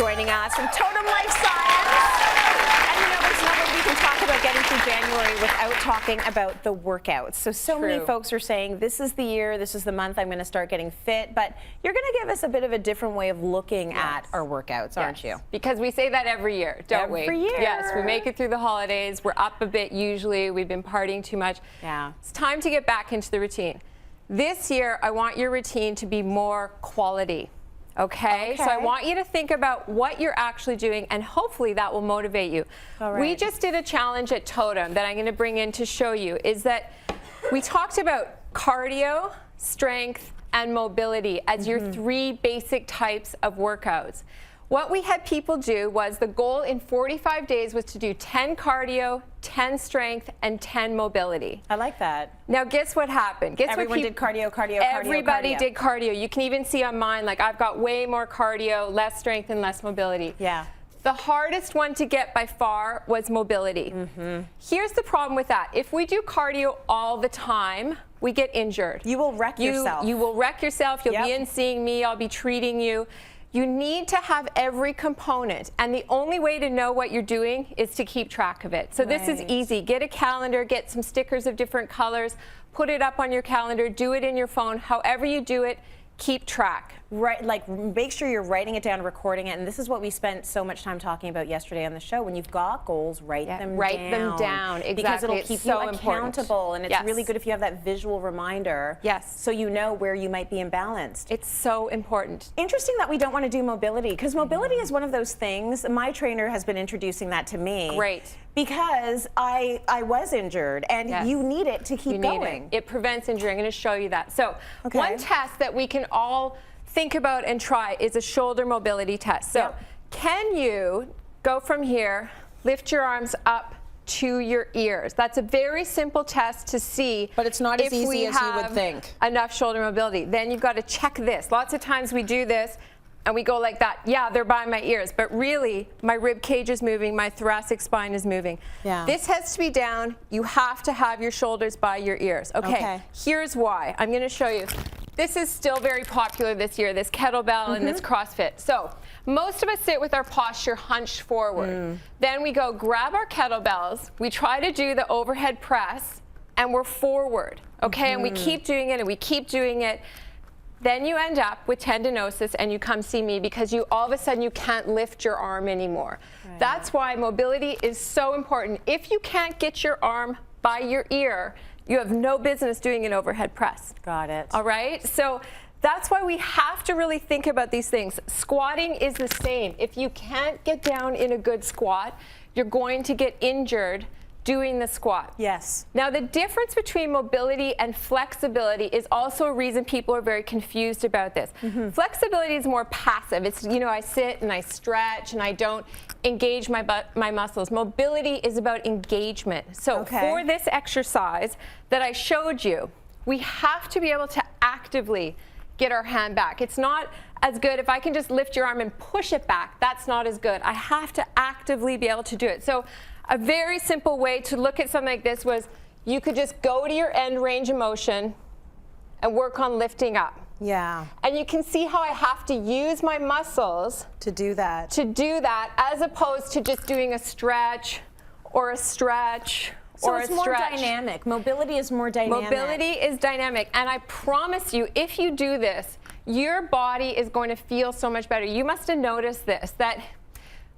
joining us from Totem Life Science. And you know, there's no way we can talk about getting through January without talking about the workouts. So many folks are saying, this is the year, this is the month I'm going to start getting fit, but you're going to give us a bit of a different way of looking at our workouts, aren't you? Because we say that every year, don't we? Every year. Yes, we make it through the holidays, we're up a bit usually, we've been partying too much. Yeah. It's time to get back into the routine. This year, I want your routine to be more quality. Okay? So I want you to think about what you're actually doing, and hopefully that will motivate you. All right. We just did a challenge at Totem that I'm going to bring in to show you, is that we talked about cardio, strength, and mobility as your three basic types of workouts. What we had people do was, the goal in 45 days was to do 10 cardio, 10 strength, and 10 mobility. I like that. Now guess what happened? Guess Everyone did cardio. Everybody did cardio. You can even see on mine, like, I've got way more cardio, less strength, and less mobility. Yeah. The hardest one to get by far was mobility. Here's the problem with that. If we do cardio all the time, we get injured. You will wreck yourself. You will wreck yourself. You'll be in seeing me. I'll be treating you. You need to have every component, and the only way to know what you're doing is to keep track of it. So this is easy. Get a calendar, get some stickers of different colors, put it up on your calendar, do it in your phone. However you do it, keep track. Right, like make sure you're writing it down, recording it, and this is what we spent so much time talking about yesterday on the show. When you've got goals, write them down. Exactly. Because it'll keep you accountable, and it's really good if you have that visual reminder. So you know where you might be imbalanced. It's so important. Interesting that we don't want to do mobility, because mobility is one of those things. My trainer has been introducing that to me. Because I was injured, and you need it to keep going. It prevents injury. I'm going to show you that. So one test that we can all think about and try is a shoulder mobility test. So can you go from here, lift your arms up to your ears? That's a very simple test to see. But it's not as easy as you would think. Enough shoulder mobility. Then you've got to check this. Lots of times we do this and we go like that. Yeah, they're by my ears, but really my rib cage is moving, my thoracic spine is moving. This has to be down. You have to have your shoulders by your ears. Okay. Here's why. I'm going to show you. This is still very popular this year, this kettlebell and this CrossFit. So most of us sit with our posture hunched forward. Then we go grab our kettlebells, we try to do the overhead press, and we're forward. Okay, and we keep doing it and we keep doing it. Then you end up with tendinosis and you come see me because you all of a sudden you can't lift your arm anymore. That's why mobility is so important. If you can't get your arm by your ear, you have no business doing an overhead press. Got it. All right? So that's why we have to really think about these things. Squatting is the same. If you can't get down in a good squat, you're going to get injured doing the squat. Now the difference between mobility and flexibility is also a reason people are very confused about this. Flexibility is more passive. It's, you know, I sit and I stretch and I don't engage my muscles. Mobility is about engagement. So for this exercise that I showed you, we have to be able to actively get our hand back. It's not as good if I can just lift your arm and push it back. That's not as good. I have to actively be able to do it. So a very simple way to look at something like this was, you could just go to your end range of motion and work on lifting up. And you can see how I have to use my muscles to do that. As opposed to just doing a stretch or a stretch or a stretch. So it's more dynamic. Mobility is more dynamic. Mobility is dynamic. And I promise you, if you do this, your body is going to feel so much better. You must have noticed this, that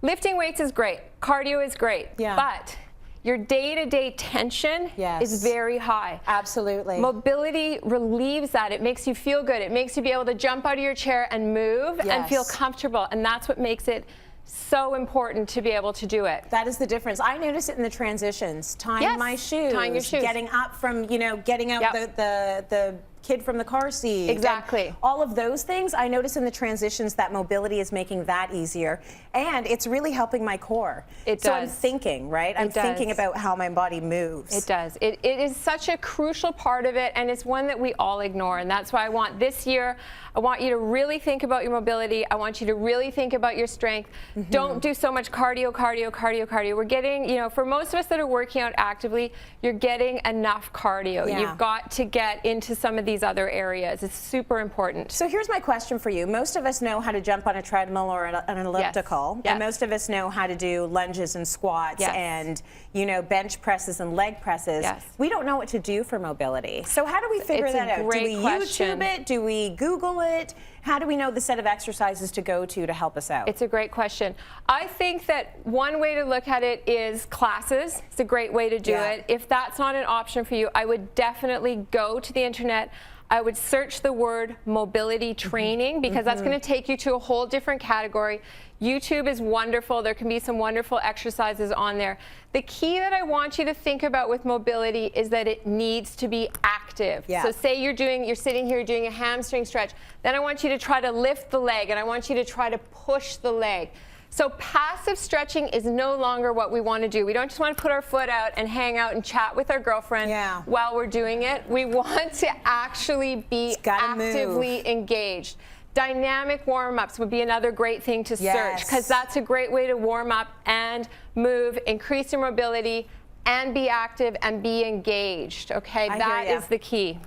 lifting weights is great, cardio is great, but your day-to-day tension is very high. Absolutely. Mobility relieves that. It makes you feel good. It makes you be able to jump out of your chair and move and feel comfortable, and that's what makes it so important to be able to do it. That is the difference. I notice it in the transitions. Tying my shoes. Tying your shoes. Getting up from, you know, getting out the kid from the car seat. Exactly. All of those things, I notice in the transitions that mobility is making that easier. And it's really helping my core. It does. So I'm thinking, right? I'm thinking about how my body moves. It does. It is such a crucial part of it, and it's one that we all ignore. And that's why I want this year, I want you to really think about your mobility. I want you to really think about your strength. Don't do so much cardio, cardio, cardio, cardio. We're getting, you know, for most of us that are working out actively, you're getting enough cardio. You've got to get into some of these other areas. It's super important. So here's my question for you. Most of us know how to jump on a treadmill or an elliptical, Yes. and most of us know how to do lunges and squats Yes. and, you know, bench presses and leg presses. Yes. We don't know what to do for mobility. So how do we figure It's a that out? Do great we question. YouTube it? Do we Google it? How do we know the set of exercises to go to help us out? It's a great question. I think that one way to look at it is classes. It's a great way to do it. If that's not an option for you, I would definitely go to the internet. I would search the word mobility training, because that's going to take you to a whole different category. YouTube is wonderful. There can be some wonderful exercises on there. The key that I want you to think about with mobility is that it needs to be active. Yeah. So say you're sitting here doing a hamstring stretch, then I want you to try to lift the leg, and I want you to try to push the leg. So passive stretching is no longer what we want to do. We don't just want to put our foot out and hang out and chat with our girlfriend while we're doing it. We want to actually be actively engaged. Dynamic warm-ups would be another great thing to search, because that's a great way to warm up and move, increase your mobility, and be active and be engaged. Okay, that is the key.